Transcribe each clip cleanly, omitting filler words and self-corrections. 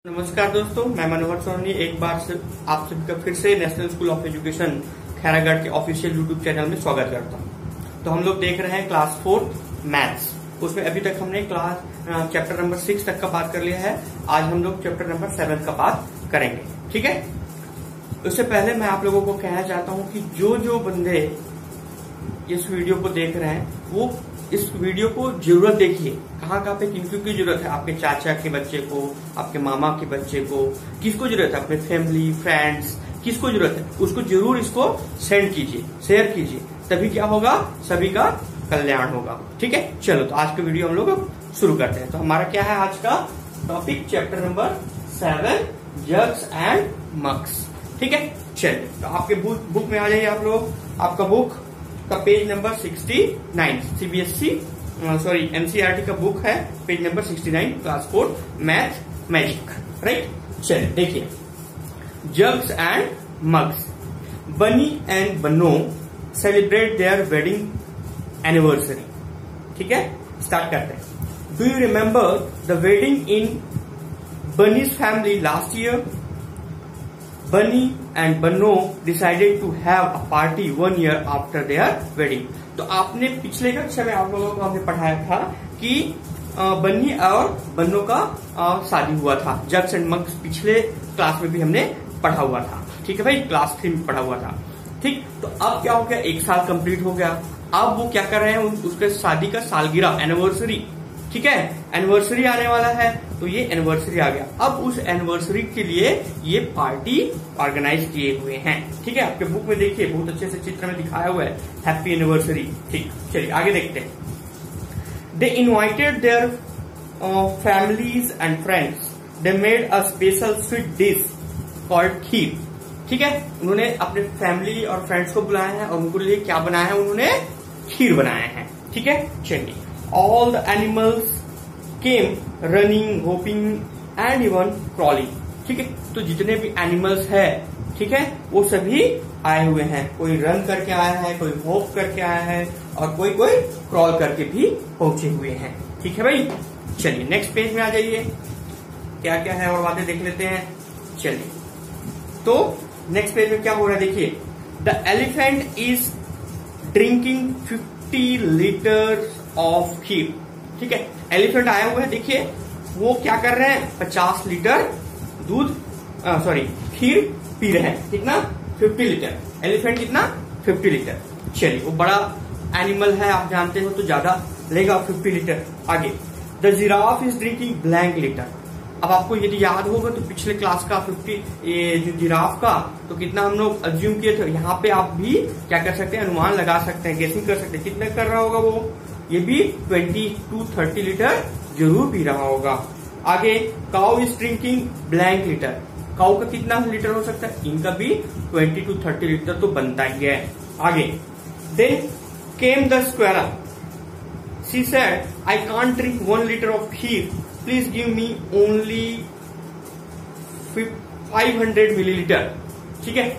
नमस्कार दोस्तों, मैं मनोहर सोनी एक बार से आप सभी का फिर से national school of education Khairagarh के ऑफिशियल यूट्यूब चैनल में स्वागत करता हूं। तो हम लोग देख रहे हैं क्लास 4 मैथ्स। उसमें अभी तक हमने चैप्टर नंबर 6 तक का बात कर लिया है। आज हम लोग चैप्टर नंबर 7 का बात करेंगे, ठीक है। उससे पहले मैं आप लोगों को कहना चाहता हूं कि जो बंदे इस वीडियो को देख रहे हैं वो इस वीडियो को जरूरत देखिए। कहाँ पे किन की जरूरत है? आपके चाचा के बच्चे को, आपके मामा के बच्चे को, किसको जरूरत है? अपने फैमिली फ्रेंड्स, किसको जरूरत है उसको जरूर इसको सेंड कीजिए, शेयर कीजिए। तभी क्या होगा, सभी का कल्याण होगा, ठीक है। चलो तो आज का वीडियो हम लोग शुरू करते हैं। तो हमारा क्या है आज का topic? Chapter number 7 jugs and mugs, ठीक है। चलिए तो आपके बुक में आ जाइए आप लोग। आपका बुक का पेज नंबर 69 सीबीएसई एनसीईआरटी का बुक है, page number 69, class 4 math magic, right. चलिए देखिए, जग्स एंड मग्स। बनी एंड बनो सेलिब्रेट देयर वेडिंग एनिवर्सरी, ठीक है। स्टार्ट करते हैं। Do you remember the wedding in bunnies family last year? Bunny and Banno decided to have a party 1 year after their wedding. तो आपने पिछले कक्षा में आप लोगों को हमने पढ़ाया था कि बन्नी और बन्नो का शादी हुआ था। जग्स एंड मग्स पिछले क्लास में भी हमने पढ़ा हुआ था, ठीक है भाई, क्लास 3 में पढ़ा हुआ था, ठीक। तो अब क्या हो गया, 1 साल कंप्लीट हो गया। अब वो क्या कर रहे हैं, उसके शादी का सालगिरह, एनिवर्सरी, ठीक है। एनिवर्सरी आने वाला है, तो ये एनिवर्सरी आ गया। अब उस एनिवर्सरी के लिए ये पार्टी ऑर्गेनाइज किए हुए हैं, ठीक है। आपके बुक में देखिए, बहुत अच्छे से चित्र में दिखाया हुआ है, हैप्पी एनिवर्सरी, ठीक। चलिए आगे देखते हैं। They invited their families and friends. They made a special sweet dish called kheer, ठीक है। उन्होंने अपने फैमिली और फ्रेंड्स को बुलाया है और उनको लिए क्या बनाया है, उन्होंने खीर बनाया है, ठीक है। चलिए, all the animals came running, hopping and even crawling, ठीक है। तो जितने भी एनिमल्स है, ठीक है, वो सभी आए हुए हैं। कोई रन करके आया है, कोई होप करके आया है और कोई क्रॉल करके भी पहुंचे हुए हैं, ठीक है भाई। चलिए नेक्स्ट पेज में आ जाइए, क्या क्या है और बातें देख लेते हैं। चलिए तो नेक्स्ट पेज में क्या हो रहा है, देखिए। The elephant is drinking 50 litres of kheer, ठीक है। एलिफेंट आया हुआ है, देखिए वो क्या कर रहे हैं, 50 लीटर दूध खीर पी रहे हैं, कितना? 50 लीटर। एलिफेंट कितना? 50 लीटर। चलिए, वो बड़ा एनिमल है, आप जानते हो, तो ज्यादा लेगा 50 लीटर। आगे, the giraffe is drinking blank litre. अब आपको यदि याद होगा तो पिछले क्लास का 50 ये जो जिराफ का तो कितना हम लोग अज्यूम किए थे। यहाँ पे आप भी क्या कर सकते हैं, अनुमान लगा सकते हैं, गेसिंग कर सकते हैं कितना कर रहा होगा वो। ये भी 20 to 30 लीटर जरूर पी रहा होगा। आगे, cow is drinking blank litre. Cow का कितना लीटर हो सकता है? इनका भी 20 to 30 लीटर तो बनता ही है। आगे, then came the squirrel. She said, I can't drink 1 litre of kheer, please give me only 500 millilitre, ठीक है।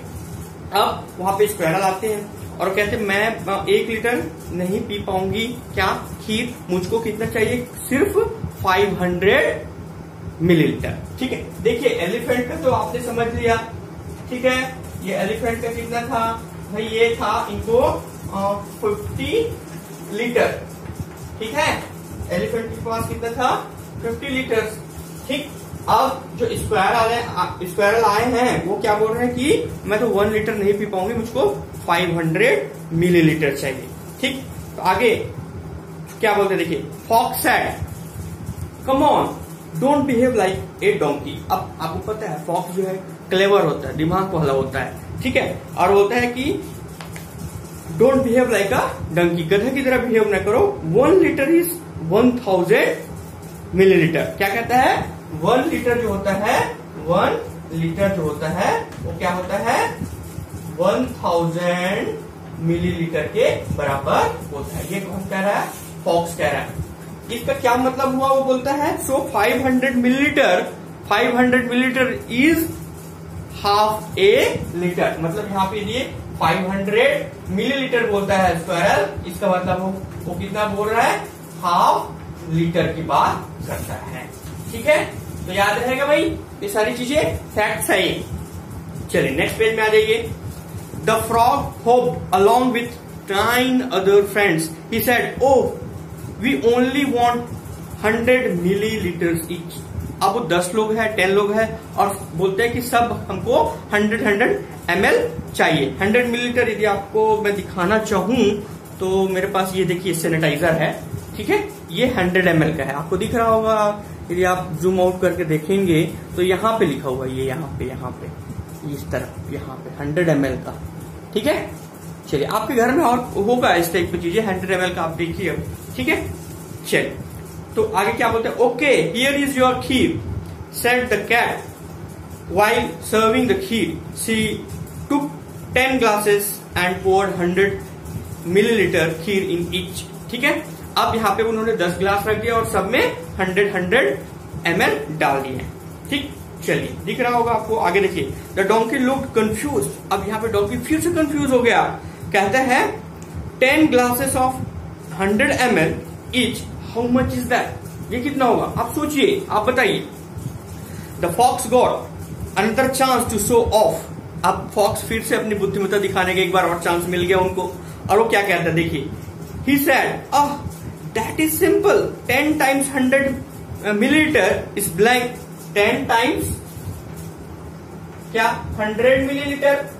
अब वहां पे स्क्वेरल आते हैं और कहते हैं मैं 1 लीटर नहीं पी पाऊंगी, क्या खीर, मुझको कितना चाहिए, सिर्फ 500 मिलीलीटर, ठीक है। देखिए एलिफेंट का तो आपने समझ लिया, ठीक है। ये एलिफेंट का कितना था भाई, ये था इनको 50 लीटर, ठीक है। एलिफेंट के पास कितना था, 50 लीटर, ठीक। अब जो स्क्वायरल आए हैं वो क्या बोल रहे हैं कि मैं तो 1 लीटर नहीं पी पाऊंगी, मुझको 500 मिलीलीटर चाहिए, ठीक। तो आगे क्या बोलते हैं, देखिए। Fox said, come on, don't behave like a donkey. अब आपको पता है फॉक्स जो है क्लेवर होता है, दिमाग वाला होता है, ठीक है। और बोलता है कि don't behave like a donkey, गधा की तरह बिहेव न करो। 1 लीटर इज 1000 मिलीलीटर। क्या कहता है, 1 लीटर जो होता है, 1 लीटर जो होता है वो क्या होता है, 1000 मिलीलीटर के बराबर होता है। ये कौन कह रहा है, फॉक्स कह रहा है। इसका क्या मतलब हुआ, वो बोलता है सो 500 millilitre is half A litre. मतलब यहाँ पे ये 500 मिलीलीटर बोलता है स्क्वायरल, इसका मतलब वो कितना बोल रहा है, हाफ लीटर की बात करता है, ठीक है। तो याद रहेगा भाई, ये सारी चीजें फैक्ट्स है ये। चलिए नेक्स्ट पेज में आ जाइए। The frog hopped along with 9 other friends, he said, oh we only want 100 millilitres each. अब वो 10 लोग हैं, 10 लोग हैं और बोलते हैं कि सब हमको 100 ml चाहिए। 100 मिलीलीटर यदि आपको मैं दिखाना चाहूं तो मेरे पास ये देखिए सैनिटाइजर है, ठीक है, ये 100 ml का है, आपको दिख रहा होगा। यदि आप जूम आउट करके देखेंगे तो यहाँ पे लिखा हुआ है, ये यहाँ पे इस तरफ, यहाँ पे 100 ml का, ठीक है। चलिए आपके घर में और होगा इस टाइप की चीजें, 100 ml का आप देखिए अब, ठीक है। चलिए तो आगे क्या बोलते हैं, okay here is your kheer said the cat while serving the kheer, she took 10 glasses and poured 100 millilitre kheer in each, ठीक है। अब यहाँ पे उन्होंने 10 ग्लास रख दिया और सब में 100 ml डाल दिए, ठीक। चलिए दिख रहा होगा आपको, आगे देखिए। द डोंकी लुक्ड कंफ्यूज, अब यहाँ पे डोंकी फिर से कंफ्यूज हो गया, कहता है 10 glasses of 100 ml each, how much is that, ये कितना होगा, आप सोचिए, आप बताइए। The fox got another chance to show off, अब फॉक्स फिर से अपनी बुद्धिमत्ता दिखाने का एक बार और चांस मिल गया उनको, और वो क्या कहता है देखिए। He said, ah that is simple, 10 times 100 millilitre is blank, 10 times क्या 100 millilitre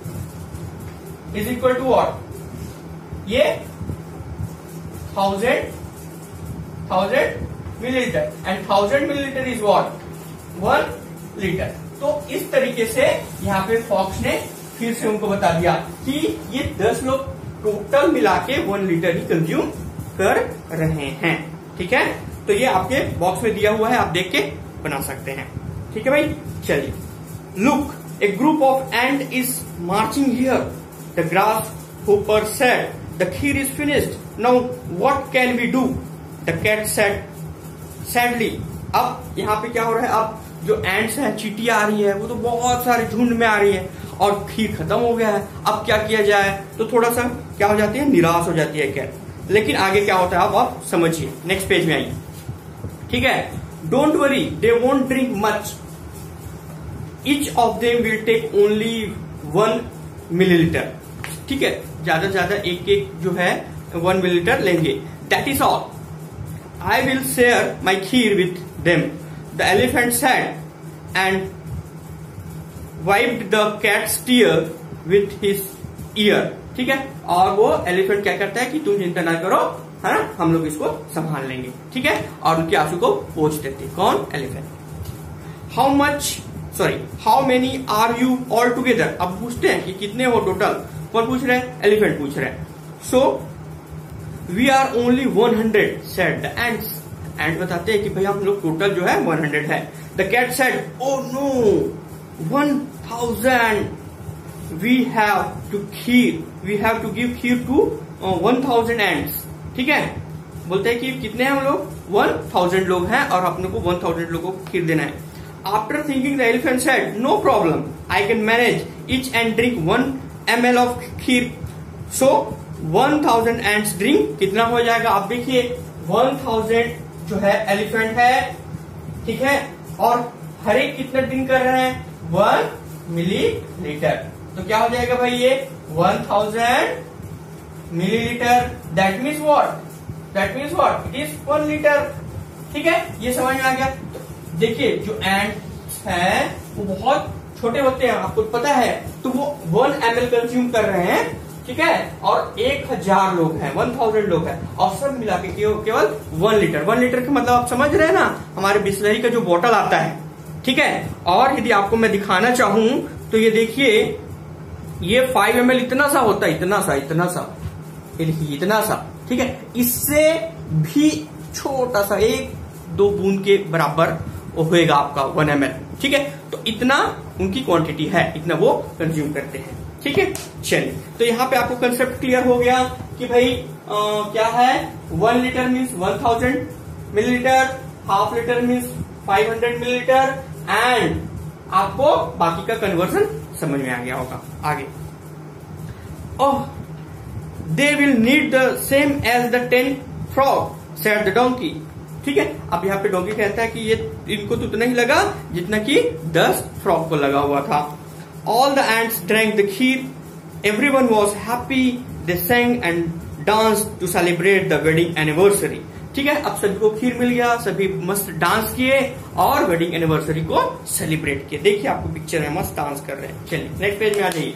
is equal to what, ये 1000 millilitre and 1000 millilitre is what 1 litre. तो इस तरीके से यहाँ पे फॉक्स ने फिर से उनको बता दिया कि ये 10 लोग टोटल मिला के 1 लीटर ही कंज्यूम कर रहे हैं, ठीक है। तो ये आपके बॉक्स में दिया हुआ है, आप देख के बना सकते हैं, ठीक है भाई। चलिए, look a group of ant is marching here, the grasshopper said the kheer is finished, now what can we do, the cat said sadly. अब यहाँ पे क्या हो रहा है, अब जो एंट्स है, चींटियां आ रही है, वो तो बहुत सारे झुंड में आ रही है और खीर खत्म हो गया है, अब क्या किया जाए, तो थोड़ा सा क्या हो जाती है, निराश हो जाती है कैट। लेकिन आगे क्या होता है अब आप समझिए, नेक्स्ट पेज में आइए, ठीक है। Don't worry they won't drink much, each of them will take only 1 millilitre, ठीक है, ज्यादा से ज्यादा एक एक जो है 1 मिलीलीटर लेंगे, that is all, I will share my kheer with them, the elephant said and wiped the cat's tear with his ear, ठीक है। और वो एलिफेंट क्या करता है कि तुम चिंता ना करो, है ना, हम लोग इसको संभाल लेंगे, ठीक है, और उनके आंसू को पोंछ देते। कौन, elephant. How many are you all together, अब पूछते हैं कि कितने हो टोटल, कौन पूछ रहे हैं, एलिफेंट पूछ रहे हैं। So we are only 100 said the ants, and बताते हैं कि भाई हम लोग टोटल जो है 100 है। The cat said, oh no 1000, we have to give kheer to 1000 ants, ठीक है। बोलते हैं कि कितने हैं हम लोग, 1000 लोग हैं और अपने को 1000 लोगों को खीर देना है। After thinking the elephant said, no problem, I can manage each and drink 1 ml of kheer, so 1000 ants drink, कितना हो जाएगा आप देखिए, 1000 जो है एलिफेंट है, ठीक है, और हर एक कितना ड्रिंक कर रहे हैं, 1 मिलीलीटर, तो क्या हो जाएगा भाई ये 1000 millilitre, that means what, it is 1 litre, ठीक है, ये समझ में आ गया। देखिए जो एंट्स हैं वो बहुत छोटे होते हैं, आपको पता है, तो वो 1 ml कंज्यूम कर रहे हैं, ठीक है, और 1000 लोग हैं, 1000 लोग हैं, और सब मिला के केवल 1 लीटर। 1 लीटर का मतलब आप समझ रहे हैं ना, हमारे बिस्लरी का जो बोतल आता है, ठीक है। और यदि आपको मैं दिखाना चाहूं तो ये देखिए, ये 5 ml इतना सा होता है, इतना सा, ये देखिए इतना सा, ठीक है, इससे भी छोटा सा 1-2 बूंद के बराबर होएगा आपका 1 ml, ठीक है। तो इतना उनकी क्वांटिटी है, इतना वो कंज्यूम करते हैं, ठीक है। चलिए, तो यहाँ पे आपको कंसेप्ट क्लियर हो गया कि भाई क्या है, 1 litre means 1000 millilitre, half litre means 500 millilitre, and आपको बाकी का कन्वर्जन समझ में आ गया होगा। आगे, oh they will need the same as the 10 frog said the donkey, ठीक है। अब यहाँ पे डॉगी कहता है कि ये इनको तो उतना ही लगा जितना कि 10 फ्रॉग को लगा हुआ था। All the ants drank the kheer, everyone was happy, they sang and dance to celebrate the wedding anniversary. ठीक है, अब सभी को खीर मिल गया, सभी मस्त डांस किए और वेडिंग एनिवर्सरी को सेलिब्रेट किए। देखिए आपको पिक्चर में मस्त डांस कर रहे हैं। चलिए नेक्स्ट पेज में आ जाइए।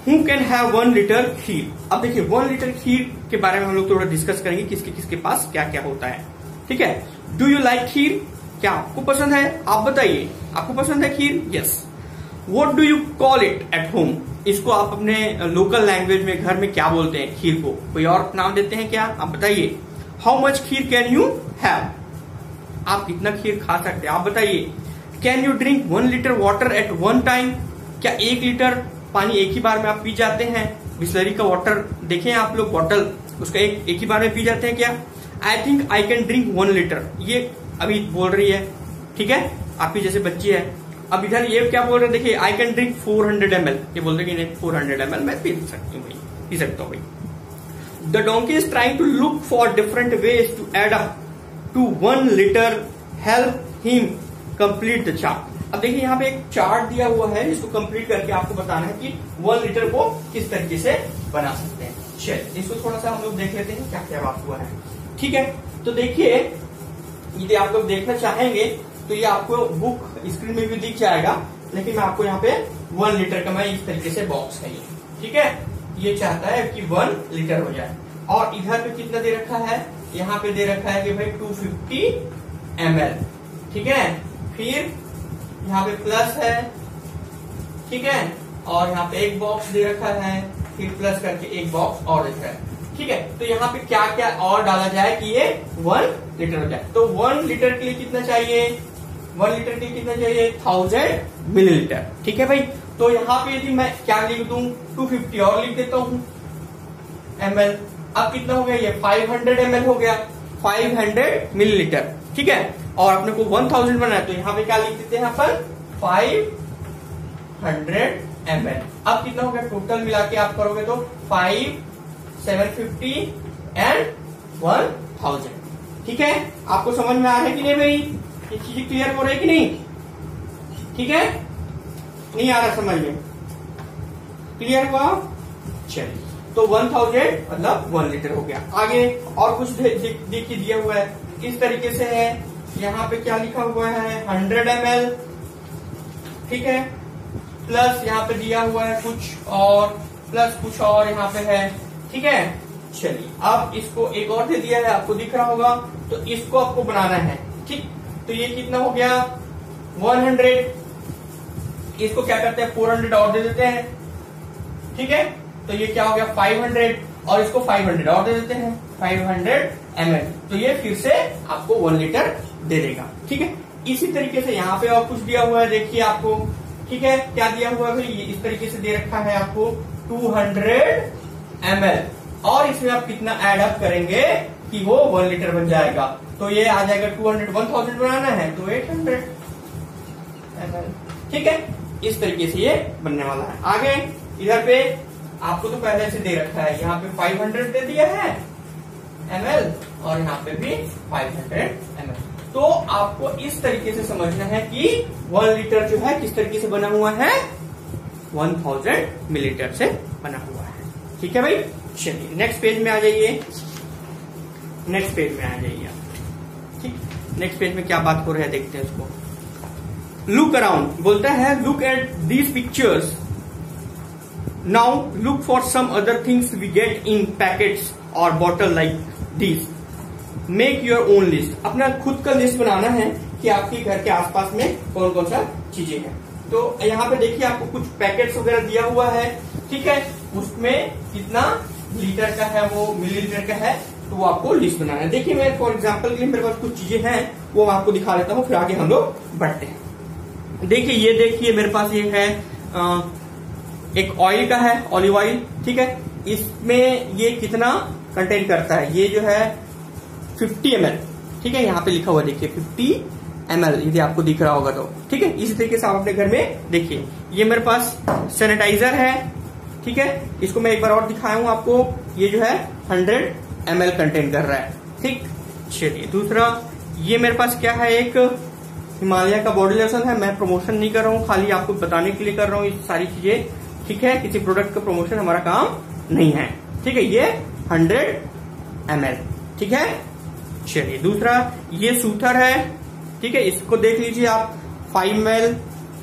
Who can have 1 लीटर खीर? अब देखिए 1 लीटर खीर के बारे में हम लोग थोड़ा डिस्कस करेंगे, किसके किसके पास क्या क्या होता है। ठीक है, डू यू लाइक खीर? क्या आपको पसंद है? आप बताइए, आपको पसंद है खीर? Yes. What do you call it at home? इसको आप अपने लोकल लैंग्वेज में घर में क्या बोलते हैं खीर को? कोई और नाम देते हैं क्या? आप बताइए। How much kheer can you have? आप कितना खीर खा सकते हैं? आप बताइए। Can you drink 1 litre water at 1 time? क्या 1 लीटर पानी एक ही बार में आप पी जाते हैं? बिस्लरी का वाटर देखें आप लोग, बॉटल उसका एक ही बार में पी जाते हैं क्या? I think I can drink 1 litre, ये अभी बोल रही है। ठीक है, आपकी जैसे बच्ची है। अब इधर ये क्या बोल रहे हैं, देखिए आई कैन ड्रिंक 400 ml, ये बोल रहे हैं 400 ml मैं पी सकती हूँ भाई, पी सकता हूँ भाई। The donkey is trying to look for different ways to add up to 1 litre, help him complete the chart. अब देखिए यहाँ पे एक चार्ट दिया हुआ है, इसको कंप्लीट करके आपको बताना है कि 1 लीटर को किस तरीके से बना सकते हैं। चलिए इसको थोड़ा सा हम लोग देख लेते हैं क्या क्या बात हुआ है। ठीक है, तो देखिए यदि आप लोग देखना चाहेंगे तो ये आपको बुक स्क्रीन में भी दिख जाएगा, लेकिन मैं आपको यहाँ पे 1 लीटर का मैं इस तरीके से बॉक्स है ये। ठीक है, ये चाहता है कि 1 लीटर हो जाए। और इधर पे कितना दे रखा है, यहाँ पे दे रखा है कि भाई 250 ml। ठीक है, फिर यहाँ पे प्लस है, ठीक है, और यहाँ पे एक बॉक्स दे रखा है, फिर प्लस करके एक बॉक्स और दिख रहा है। ठीक है, तो यहाँ पे क्या क्या और डाला जाए कि ये 1 लीटर हो जाए। तो 1 लीटर के लिए कितना चाहिए? 1 लीटर के लिए कितना चाहिए? 1000 मिलीलीटर। ठीक है भाई, तो यहाँ पे यदि मैं क्या लिख दूं, 250 और लिख देता हूँ ml। अब कितना हो गया, ये 500 ml हो गया, 500 मिलीलीटर। ठीक है, और अपने को 1000 बनाना है तो यहाँ पे क्या लिख देते हैं अपन, 500 ml। अब कितना हो गया टोटल मिला के आप करोगे तो 5, 750 एंड 1000। ठीक है, आपको समझ में आ रहा है कि नहीं भाई? ये चीजें क्लियर हो रही है कि नहीं? ठीक है, नहीं आ रहा समझ में? क्लियर हुआ? चलिए, तो 1000 मतलब 1 लीटर हो गया। आगे और कुछ देखिए दिया हुआ है, किस तरीके से है। यहाँ पे क्या लिखा हुआ है, 100 ml। ठीक है, प्लस यहाँ पे दिया हुआ है कुछ और, प्लस कुछ और यहाँ पे है। ठीक है, चलिए अब इसको एक और दे दिया है, आपको दिख रहा होगा, तो इसको आपको बनाना है। ठीक, तो ये कितना हो गया, 100। इसको क्या करते हैं, 400 और दे देते हैं। ठीक है, तो ये क्या हो गया 500, और इसको 500 और दे देते हैं, 500 ml। तो ये फिर से आपको 1 लीटर दे देगा। ठीक है, इसी तरीके से यहाँ पे और कुछ दिया हुआ है, देखिए आपको। ठीक है, क्या दिया हुआ है भाई, ये इस तरीके से दे रखा है आपको 200 ml, और इसमें आप कितना एड अप करेंगे कि वो 1 लीटर बन जाएगा। तो ये आ जाएगा 200, 1000 बनाना है तो 800 ml। ठीक है, इस तरीके से ये बनने वाला है। आगे इधर पे आपको तो पहले से दे रखा है, यहाँ पे 500 दे दिया है ml, और यहाँ पे भी 500 ml। तो आपको इस तरीके से समझना है कि 1 लीटर जो है किस तरीके से बना हुआ है, 1000 मिलीलीटर से बना हुआ है। ठीक है भाई, चलिए नेक्स्ट पेज में आ जाइए। नेक्स्ट पेज में आ जाइए। ठीक, नेक्स्ट पेज में क्या बात हो रहा है देखते हैं उसको। लुक अराउंड बोलता है, look at these pictures, now look for some other things we get in packets और bottle like this, make your own list. अपना खुद का लिस्ट बनाना है कि आपके घर के आसपास में कौन कौन सा चीजें हैं। तो यहाँ पे देखिए आपको कुछ पैकेट्स वगैरह दिया हुआ है। ठीक है, उसमें कितना लीटर का है, वो मिलीलीटर का है, तो वो आपको लिस्ट बनाना है। देखिए मैं फॉर एग्जांपल के लिए मेरे पास कुछ चीजें हैं, वो मैं आपको दिखा देता हूँ, फिर आगे हम लोग बढ़ते हैं। देखिए ये देखिए मेरे पास ये है एक ऑयल का है, ऑलिव ऑयल। ठीक है, इसमें ये कितना कंटेन करता है, ये जो है 50 ml। ठीक है, यहाँ पे लिखा हुआ देखिए 50 ml, यदि आपको दिख रहा होगा तो। ठीक है, इसी तरीके से आप अपने घर में देखिए। ये मेरे पास सैनिटाइजर है। ठीक है, इसको मैं एक बार और दिखाया हूँ आपको, ये जो है 100 ml कंटेन कर रहा है। ठीक, चलिए दूसरा, ये मेरे पास क्या है, एक हिमालय का बॉडी लोशन है। मैं प्रमोशन नहीं कर रहा हूँ, खाली आपको बताने के लिए कर रहा हूँ ये सारी चीजें, ठीक है। किसी प्रोडक्ट का प्रमोशन हमारा काम नहीं है, ठीक है। ये 100 ml, ठीक है। चलिए दूसरा, ये सूथर है, ठीक है। इसको देख लीजिए आप, 5 ml,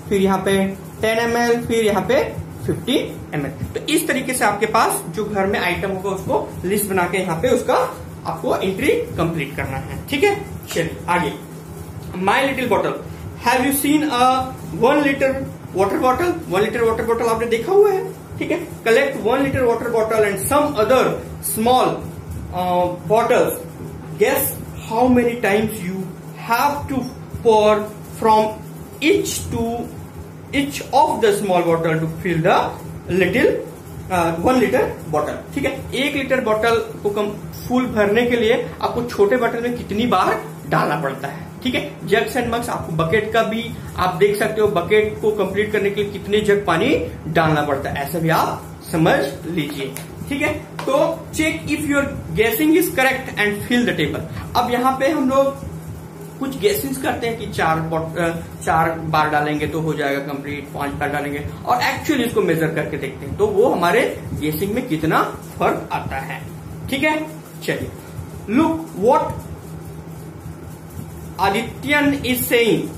फिर यहाँ पे 10 ml, फिर यहाँ पे 50 ml। तो इस तरीके से आपके पास जो घर में आइटम होगा उसको लिस्ट बना के यहाँ पे उसका आपको एंट्री कंप्लीट करना है, ठीक है। चलिए आगे, my little bottle. Have you seen a 1 litre water bottle? 1 litre water bottle आपने देखा हुआ है, ठीक है। Collect 1 litre water bottle and some other small bottles. Guess how many times you have to pour from each of the small bottle to fill the little 1 litre bottle, ठीक है। 1 litre bottle को full भरने के लिए आपको छोटे bottle में कितनी बार डालना पड़ता है, ठीक है। जग्स एंड मग्स, आपको बकेट का भी आप देख सकते हो, बकेट को कंप्लीट करने के लिए कितने जग पानी डालना पड़ता है, ऐसा भी आप समझ लीजिए, ठीक है। तो check if your guessing is correct and fill the table. अब यहाँ पे हम लोग कुछ गेसिंग्स करते हैं कि 4 बार डालेंगे तो हो जाएगा कंप्लीट, 5 बार डालेंगे, और एक्चुअली इसको मेजर करके देखते हैं तो वो हमारे गेसिंग में कितना फर्क आता है, ठीक है। चलिए, look what Adityan is saying,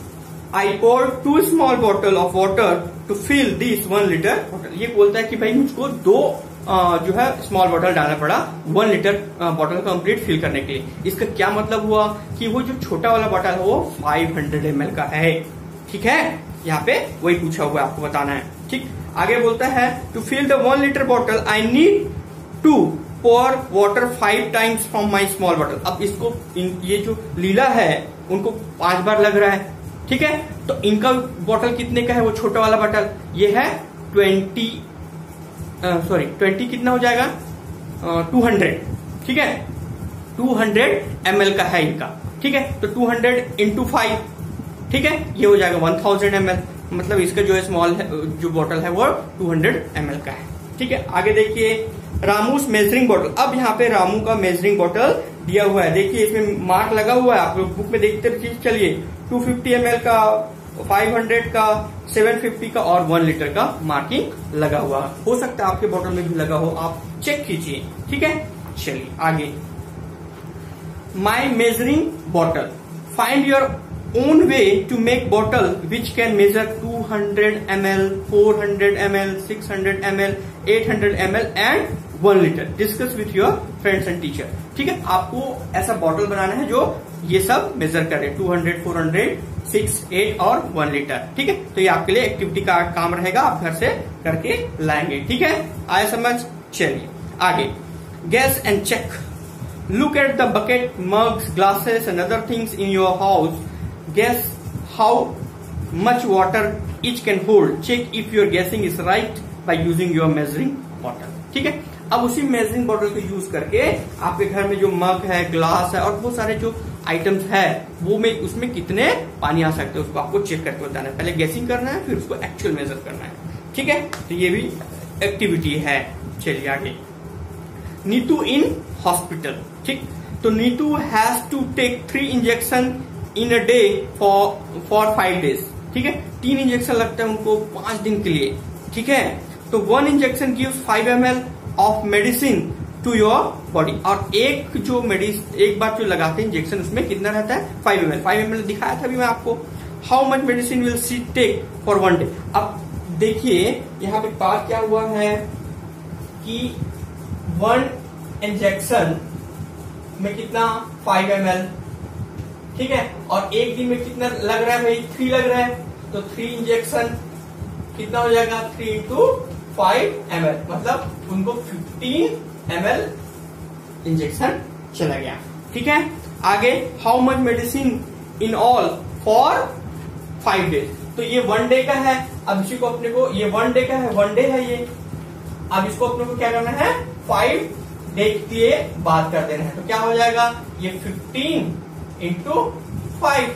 I pour 2 small bottle of water to fill this 1 litre bottle. ये बोलता है कि भाई मुझको 2 जो है स्मॉल बॉटल डालना पड़ा 1 लीटर बॉटल कंप्लीट फिल करने के लिए। इसका क्या मतलब हुआ कि वो जो छोटा वाला बॉटल है वो 500 ml का है, ठीक है। यहाँ पे वही पूछा हुआ है, आपको बताना है, ठीक। आगे बोलता है to fill the 1 litre bottle I need to pour water 5 times from my small bottle. अब इसको ये जो लीला है उनको 5 बार लग रहा है, ठीक है। तो इनका बॉटल कितने का है, वो छोटा वाला बॉटल ये है 20 कितना हो जाएगा 200, ठीक है। 200 ml का है इनका, ठीक है। तो 200 into 5, ठीक है, ये हो जाएगा 1000 ml। मतलब इसका जो है स्मॉल जो बॉटल है वो 200 ml का है, ठीक है। आगे देखिए, रामूस मेजरिंग बॉटल। अब यहाँ पे रामू का मेजरिंग बॉटल दिया हुआ है, देखिए इसमें मार्क लगा हुआ है, आप लोग बुक में देखते चलिए। 250 ml का, 500 का, 750 का और 1 लीटर का मार्किंग लगा हुआ हो सकता है आपके बॉटल में भी लगा हो, आप चेक कीजिए, ठीक है। चलिए आगे, my measuring bottle. Find your own way to make bottle which can measure 200 ml, 400 ml, 600 ml, 800 ml and 1 litre. Discuss with your friends and teacher, ठीक है। आपको ऐसा बॉटल बनाना है जो ये सब मेजर करे, 200, 400, 6, 8 और 1 लीटर, ठीक है। तो ये आपके लिए एक्टिविटी का काम रहेगा, आप घर से करके लाएंगे, ठीक है। आया समझ? चलिए आगे, guess and check. Look at the bucket, mugs, glasses and other things in your house. Guess how much water each can hold. Check if your guessing is right by using your measuring bottle, ठीक है। अब उसी measuring bottle को use करके आपके घर में जो मग है, ग्लास है और बहुत सारे जो आइटम्स है वो में उसमें कितने पानी आ सकते हैं उसको आपको चेक करके बताना है। पहले गेसिंग करना है, फिर उसको एक्चुअल मेजर करना है, ठीक है। तो ये भी एक्टिविटी है। चलिए आगे, नीतू इन हॉस्पिटल, ठीक। तो Neetu has to take 3 injection in a day for 5 days, ठीक है। 3 इंजेक्शन लगता है उनको 5 दिन के लिए, ठीक है। तो 1 injection gives 5 ml of medicine to your body. और एक बार जो लगाते हैं इंजेक्शन उसमें कितना रहता है 5 ml। 5 ml दिखाया था अभी मैं आपको। How much medicine will she take for 1 day. अब देखिए यहाँ पे बात क्या हुआ है कि 1 इंजेक्शन में कितना 5 ml, ठीक है। और एक दिन में कितना लग रहा है भाई, 3 लग रहा है। तो 3 इंजेक्शन कितना हो जाएगा, 3 into 5 ml, मतलब उनको 15 ml इंजेक्शन चला गया, ठीक है। आगे, how much medicine in all for 5 days. तो ये 1 डे का है। अब इसी को अपने को, ये 1 डे का है, 1 डे है ये। अब इसको अपने को क्या करना है, 5 डे के लिए बात कर देना है। तो क्या हो जाएगा, ये 15 into 5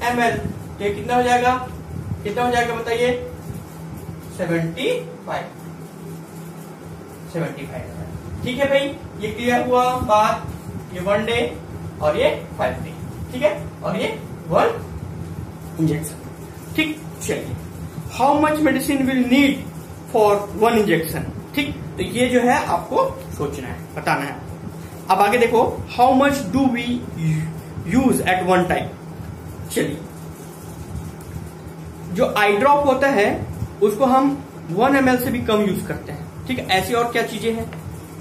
ml। तो ये कितना हो जाएगा, बताइए, 75, ठीक है भाई। ये क्लियर हुआ बात। ये 1 डे, और ये 5 day, ठीक है, और ये 1 इंजेक्शन, ठीक। चलिए, how much medicine will need for 1 injection, ठीक। तो ये जो है आपको सोचना है, बताना है। अब आगे देखो, how much do we use at one time. चलिए, जो आई ड्रॉप होता है उसको हम 1 ml से भी कम यूज करते हैं, ठीक है। ऐसी और क्या चीजें हैं,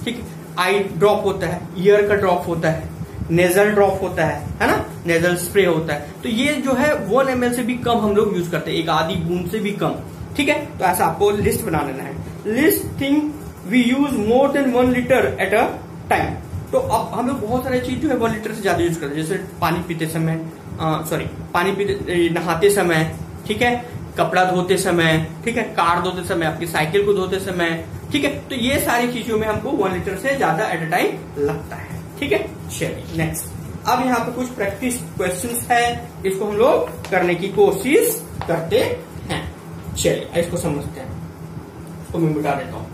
ठीक है। आई ड्रॉप होता है, ईयर का ड्रॉप होता है, नेजल ड्रॉप होता है ना, नेजल स्प्रे होता है। तो ये जो है 1 ml से भी कम हम लोग यूज करते हैं, एक आधी बूंद से भी कम, ठीक है। तो ऐसा आपको लिस्ट बना लेना है। List thing we use more than 1 litre at a time. तो अब हम लोग बहुत सारी चीज जो है 1 लीटर से ज्यादा यूज करते हैं, जैसे पानी पीते समय, नहाते समय, ठीक है, कपड़ा धोते समय, ठीक है, कार धोते समय, आपकी साइकिल को धोते समय, ठीक है। तो ये सारी चीजों में हमको 1 लीटर से ज्यादा एट अ टाइम लगता है, ठीक है। चलिए नेक्स्ट, अब यहाँ पे कुछ प्रैक्टिस क्वेश्चंस है, इसको हम लोग करने की कोशिश करते हैं। चलिए इसको समझते हैं, इसको मैं मिटा देता हूं।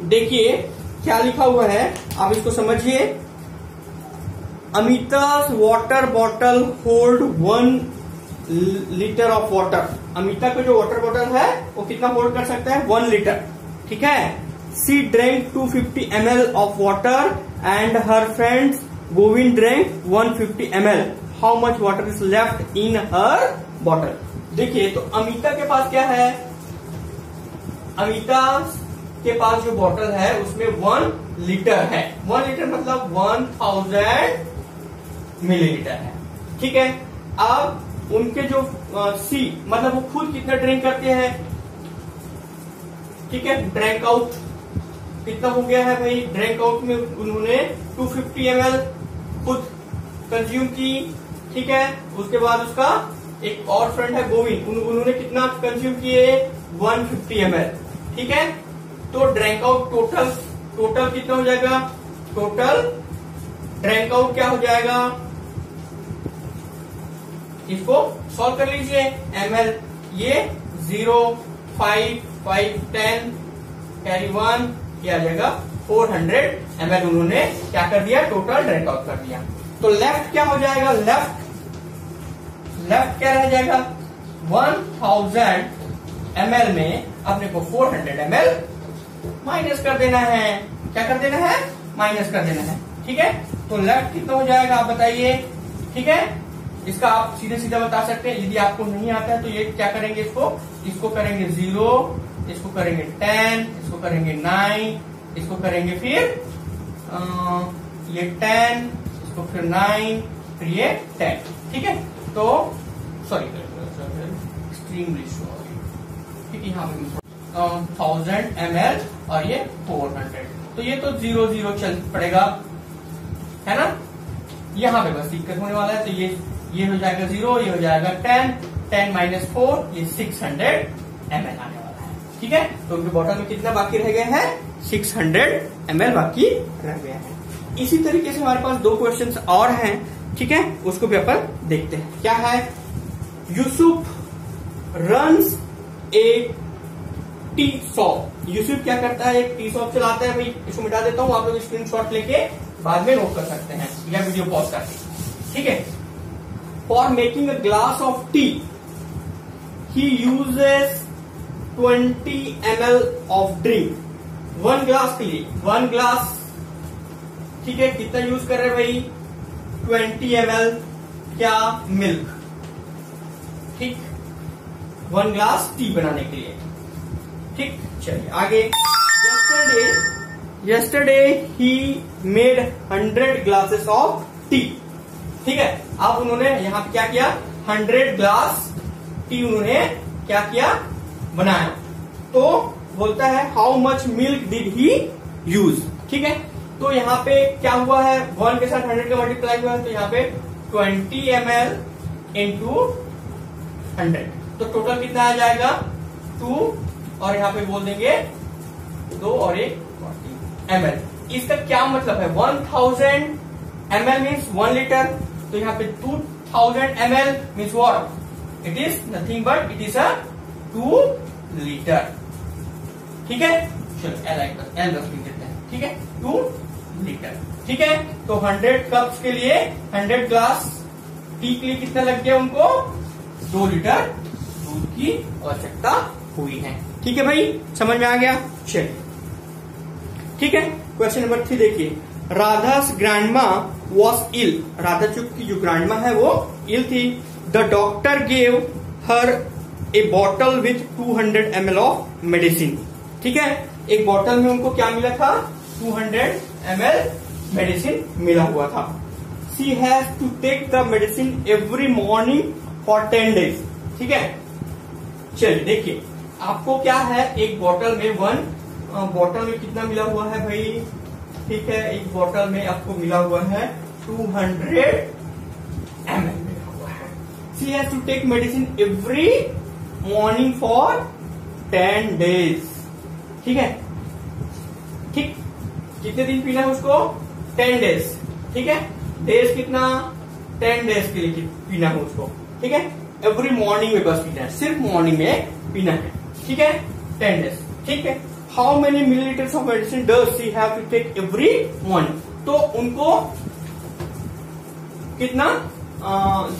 देखिए क्या लिखा हुआ है, आप इसको समझिए। Amita's water bottle hold 1 litre of water. Amita का जो वाटर बॉटल है वो कितना होल्ड कर सकता है, 1 लीटर, ठीक है। She drank 250 ml of water and her friends Govind drank 150 ml। How much water is left in her bottle. देखिए, तो अमिता के पास क्या है, अमिता के पास जो बॉटल है उसमें 1 लीटर है। 1 लीटर मतलब 1000 मिलीलीटर है, ठीक है। अब उनके जो सी मतलब वो खुद कितना ड्रिंक करते हैं, ठीक है। ड्रैंक आउट कितना हो गया है भाई, ड्रैंक आउट में उन्होंने 250 ml खुद कंज्यूम की, ठीक है। उसके बाद उसका एक और फ्रेंड है गोविंद, उन्होंने कितना कंज्यूम किए, 150 ml, ठीक है। तो ड्रैंक आउट टोटल कितना हो जाएगा, टोटल ड्रैंक आउट क्या हो जाएगा, इसको सॉल्व कर लीजिए। ml ये 0, 5, 5, 10 कैरी 1, ये आ जाएगा 400 ml उन्होंने क्या कर दिया, टोटल ड्रैंक आउट कर दिया। तो लेफ्ट क्या हो जाएगा, लेफ्ट क्या रह जाएगा, 1000 ml में अपने को 400 ml माइनस कर देना है। क्या कर देना है, माइनस कर देना है, ठीक है। तो लेफ्ट कितना हो जाएगा आप बताइए, ठीक है। इसका आप सीधे सीधा बता सकते हैं, यदि आपको नहीं आता है तो ये क्या करेंगे, इसको करेंगे 0, इसको करेंगे 10, इसको करेंगे 9, इसको करेंगे फिर ये 10, इसको फिर 9, फिर ये 10, ठीक है। तो सॉरी एक्सट्रीमली सॉरी, ठीक है। यहाँ पे 1000 ml और ये 400, तो ये तो 0 0 चल पड़ेगा, है ना। यहाँ पे बस दिक्कत होने वाला है, तो ये हो जाएगा 0, ये हो जाएगा 10, 10 माइनस 4, ये 600 ml आने वाला है, ठीक है। तो उनके बॉटल में कितना बाकी रह गया है, 600 ml बाकी रह गया है। इसी तरीके से हमारे पास 2 क्वेश्चंस और हैं, ठीक है, उसको भी अपन देखते हैं। क्या है, Yusuf runs A tea shop. Yusuf क्या करता है, एक टी शॉप चलाता है भाई। इसको मिटा देता हूं, आप लोग स्क्रीनशॉट लेके बाद में नोट कर सकते हैं या वीडियो पॉज करके, ठीक है। For making a glass of T he uses 20 ml of drink. 1 glass के लिए 1 ग्लास, ठीक है, कितना यूज कर रहे हैं भाई, 20 ml क्या, मिल्क, ठीक, 1 ग्लास टी बनाने के लिए, ठीक। चलिए आगे, yesterday he made 100 glasses of tea, ठीक है। अब उन्होंने यहाँ पे क्या किया, 100 ग्लास टी उन्होंने क्या किया, बनाया। तो बोलता है how much milk did he use, ठीक है। तो यहाँ पे क्या हुआ है, 1 के साथ 100 का मल्टीप्लाई हुआ है, तो यहाँ पे 20 ml इंटू 100, तो टोटल कितना आ जाएगा, 2, और यहाँ पे बोल देंगे 2 और 1 40 ml। इसका क्या मतलब है, 1000 ml मीन्स 1 लीटर, तो यहाँ पे 2000 ml means what, it is nothing but it is a 2 litre, ठीक है। चलो एल रख देते हैं, ठीक है, 2 लीटर, ठीक है। तो 100 कप्स के लिए 100 ग्लास टी के लिए कितना लग गया उनको, 2 लीटर दूध की आवश्यकता हुई है, ठीक है भाई, समझ में आ गया। चलिए ठीक है, क्वेश्चन नंबर 3 देखिए, राधा's grandma was ill, राधा की जो ग्रैंडमा है वो इल थी। The doctor gave her A bottle with 200 ml of medicine, ठीक है, एक बॉटल में उनको क्या मिला था, 200 ml मेडिसिन मिला हुआ था। She has to take the medicine every morning for 10 days, ठीक है। चलिए देखिए, आपको क्या है, एक बॉटल में बॉटल में कितना मिला हुआ है भाई, ठीक है, एक बॉटल में आपको मिला हुआ है 200 ml मिला हुआ है। She has to take medicine every morning for 10 days, ठीक है, ठीक, कितने दिन पीना है उसको, 10 days, ठीक है, डेज कितना, 10 days के लिए पीना है उसको, ठीक है, एवरी मॉर्निंग में बस पीना है, सिर्फ मॉर्निंग में पीना है, ठीक है, 10 days, ठीक है। How many millilitres of medicine does she have to take every morning, तो उनको कितना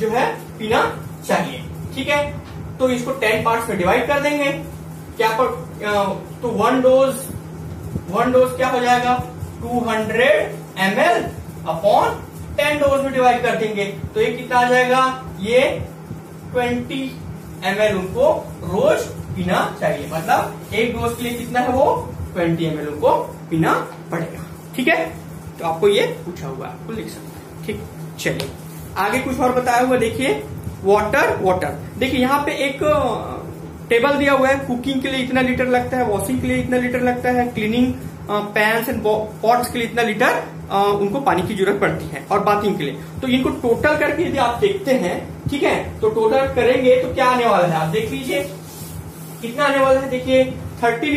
जो है पीना चाहिए, ठीक है। तो इसको 10 पार्ट्स में डिवाइड कर देंगे, क्या पर, तो 1 डोज क्या हो जाएगा, 200 ml अपॉन 10 डोज में डिवाइड कर देंगे, तो ये कितना आ जाएगा, ये 20 ml उनको रोज पीना चाहिए, मतलब एक डोज के लिए कितना है वो 20 ml उनको पीना पड़ेगा, ठीक है। तो आपको ये पूछा हुआ है, आपको लिख सकते हैं, ठीक। चलिए आगे कुछ और बताया हुआ, देखिए वाटर, देखिए यहाँ पे एक टेबल दिया हुआ है, कुकिंग के लिए इतना लीटर लगता है, वॉशिंग के लिए इतना लीटर लगता है, क्लीनिंग पैन्स एंड पॉट्स के लिए इतना लीटर उनको पानी की जरूरत पड़ती है, और बाथिंग के लिए। तो इनको टोटल करके यदि आप देखते हैं, ठीक है, तो टोटल करेंगे तो क्या आने वाला है, आप देख लीजिए कितना आने वाला है, देखिए 30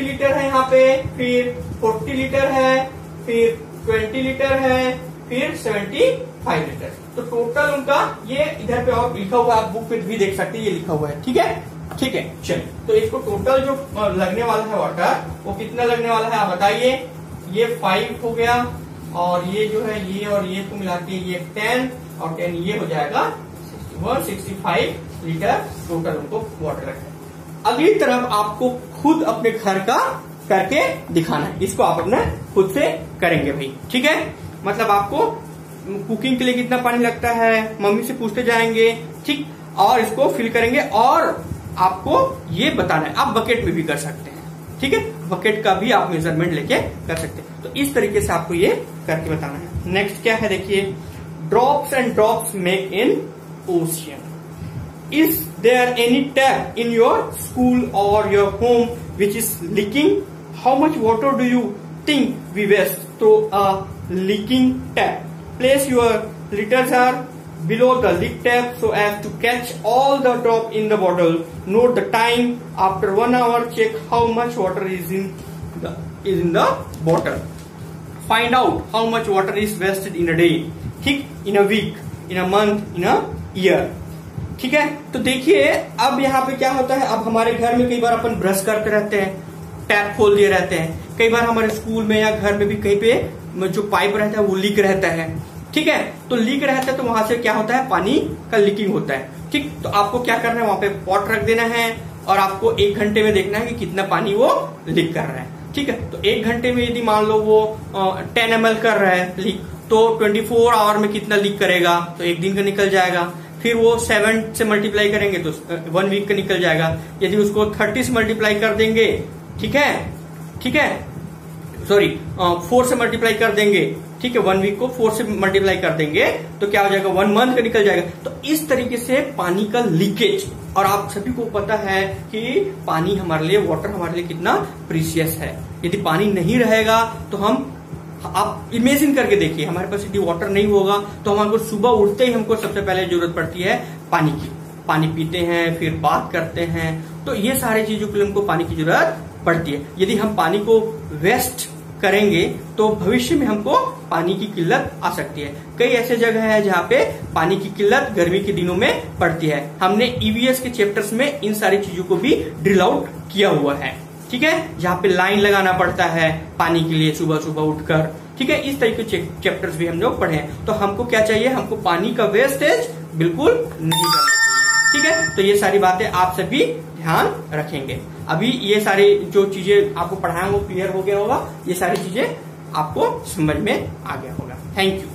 लीटर है यहाँ पे, फिर 40 लीटर है, फिर 20 लीटर है, फिर 75 लीटर। तो टोटल उनका ये इधर पे और लिखा हुआ है, आप बुक पे भी देख सकते हैं, ये लिखा हुआ है, ठीक है, ठीक है। चलिए, तो इसको टोटल जो लगने वाला है वाटर, वो कितना लगने वाला है आप बताइए, ये 5 हो गया, और ये जो है ये और ये को मिला के ये 10 और 10 ये हो जाएगा 165 लीटर टोटल उनको वाटर लगता है। अगली तरफ आपको खुद अपने घर का करके दिखाना है, इसको आप अपने खुद से करेंगे भाई, ठीक है। मतलब आपको कुकिंग के लिए कितना पानी लगता है मम्मी से पूछते जाएंगे, ठीक, और इसको फिल करेंगे, और आपको ये बताना है, आप बकेट में भी कर सकते हैं, ठीक है, बकेट का भी आप मेजरमेंट लेके कर सकते हैं। तो इस तरीके से आपको ये करके बताना है। नेक्स्ट क्या है, देखिए drops and drops make in ocean. Is there any tap in your school or your home which is leaking? How much water do you think we waste through a leaking tap? Place your liter jar below the leak tap so as to catch all the drop in the bottle. Note the time. After 1 hour, check how much water is in the bottle. Find out how much water is wasted in a day, ठीक, in a week, in a month, in a year. ठीक है, तो देखिए अब यहाँ पे क्या होता है, अब हमारे घर में कई बार अपन ब्रश करते रहते हैं, टैप खोल दिए रहते हैं, कई बार हमारे स्कूल में या घर में भी कहीं पे जो पाइप रहता है वो लीक रहता है, ठीक है। तो लीक रहता है तो वहां से क्या होता है, पानी का लीकिंग होता है, ठीक। तो आपको क्या करना है, वहां पे पॉट रख देना है, और आपको 1 घंटे में देखना है कि कितना पानी वो लीक कर रहा है, ठीक है। तो 1 घंटे में यदि मान लो वो 10 ml कर रहा है लीक, तो 24 आवर में कितना लीक करेगा, तो 1 दिन का निकल जाएगा। फिर वो 7 से मल्टीप्लाई करेंगे तो 1 वीक का निकल जाएगा। यदि उसको 30 से मल्टीप्लाई कर देंगे, ठीक है, ठीक है, सॉरी 4 से मल्टीप्लाई कर देंगे, ठीक है, 1 वीक को 4 से मल्टीप्लाई कर देंगे तो क्या हो जाएगा, 1 मंथ का निकल जाएगा। तो इस तरीके से पानी का लीकेज, और आप सभी को पता है कि पानी हमारे लिए, वाटर हमारे लिए कितना प्रीशियस है। यदि पानी नहीं रहेगा तो हम, आप इमेजिन करके देखिए, हमारे पास यदि वाटर नहीं होगा तो हमारे सुबह उठते ही हमको सबसे पहले जरूरत पड़ती है पानी की। पानी पीते हैं, फिर बात करते हैं, तो ये सारी चीजों के लिए हमको पानी की जरूरत पड़ती है। यदि हम पानी को वेस्ट करेंगे तो भविष्य में हमको पानी की किल्लत आ सकती है। कई ऐसे जगह है जहाँ पे पानी की किल्लत गर्मी के दिनों में पड़ती है। हमने ईवीएस के चैप्टर्स में इन सारी चीजों को भी ड्रिल आउट किया हुआ है, ठीक है, जहाँ पे लाइन लगाना पड़ता है पानी के लिए सुबह सुबह उठकर, ठीक है, इस तरीके के चैप्टर्स भी हम लोग पढ़े हैं। तो हमको क्या चाहिए, हमको पानी का वेस्टेज बिल्कुल नहीं करना चाहिए, ठीक है। तो ये सारी बातें आप सभी ध्यान रखेंगे। अभी ये सारी जो चीजें आपको पढ़ाया वो क्लियर हो गया होगा, ये सारी चीजें आपको समझ में आ गया होगा। Thank you.